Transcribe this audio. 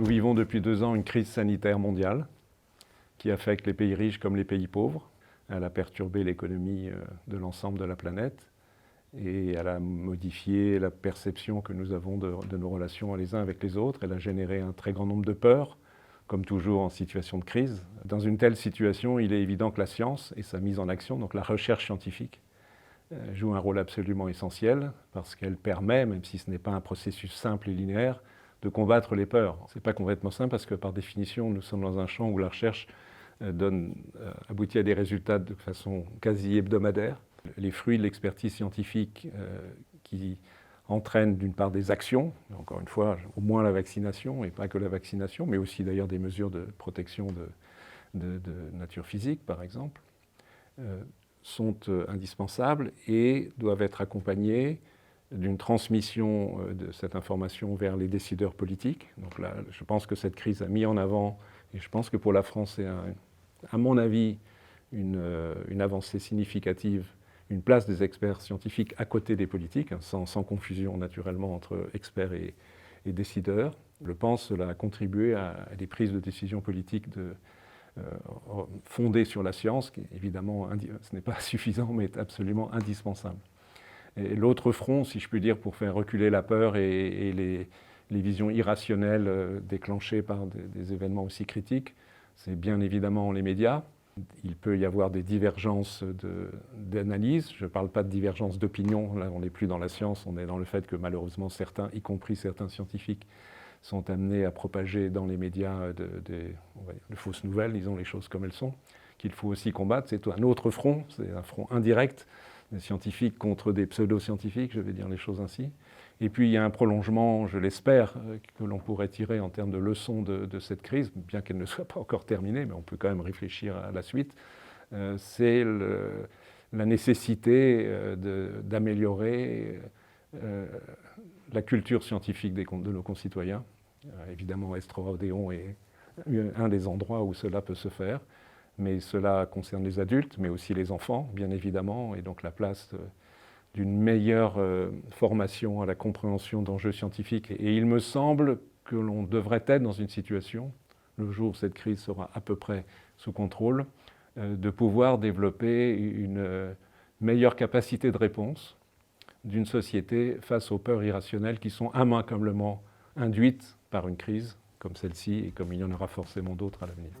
Nous vivons depuis 2 ans une crise sanitaire mondiale qui affecte les pays riches comme les pays pauvres. Elle a perturbé l'économie de l'ensemble de la planète et elle a modifié la perception que nous avons de nos relations les uns avec les autres. Elle a généré un très grand nombre de peurs, comme toujours en situation de crise. Dans une telle situation, il est évident que la science et sa mise en action, donc la recherche scientifique, joue un rôle absolument essentiel parce qu'elle permet, même si ce n'est pas un processus simple et linéaire, de combattre les peurs. Ce n'est pas complètement simple parce que par définition, nous sommes dans un champ où la recherche aboutit à des résultats de façon quasi hebdomadaire. Les fruits de l'expertise scientifique qui entraînent d'une part des actions, encore une fois, au moins la vaccination, et pas que la vaccination, mais aussi d'ailleurs des mesures de protection de nature physique, par exemple, sont indispensables et doivent être accompagnées d'une transmission de cette information vers les décideurs politiques. Donc là, je pense que cette crise a mis en avant, et je pense que pour la France, c'est à mon avis une avancée significative, une place des experts scientifiques à côté des politiques, sans confusion naturellement entre experts et décideurs. Je pense que cela a contribué à des prises de décision politiques fondées sur la science, qui évidemment, ce n'est pas suffisant, mais est absolument indispensable. Et l'autre front, si je puis dire, pour faire reculer la peur et les visions irrationnelles déclenchées par des événements aussi critiques, c'est bien évidemment les médias. Il peut y avoir des divergences d'analyse. Je ne parle pas de divergences d'opinion. Là, on n'est plus dans la science, on est dans le fait que malheureusement certains, y compris certains scientifiques, sont amenés à propager dans les médias de fausses nouvelles, disons les choses comme elles sont, qu'il faut aussi combattre. C'est un autre front, c'est un front indirect, des scientifiques contre des pseudo-scientifiques, je vais dire les choses ainsi. Et puis il y a un prolongement, je l'espère, que l'on pourrait tirer en termes de leçons de cette crise, bien qu'elle ne soit pas encore terminée, mais on peut quand même réfléchir à la suite. C'est la nécessité d'améliorer la culture scientifique de nos concitoyens. Évidemment, Estro-Odéon est un des endroits où cela peut se faire, mais cela concerne les adultes, mais aussi les enfants, bien évidemment, et donc la place d'une meilleure formation à la compréhension d'enjeux scientifiques. Et il me semble que l'on devrait être dans une situation, le jour où cette crise sera à peu près sous contrôle, de pouvoir développer une meilleure capacité de réponse d'une société face aux peurs irrationnelles qui sont immanquablement induites par une crise comme celle-ci et comme il y en aura forcément d'autres à l'avenir.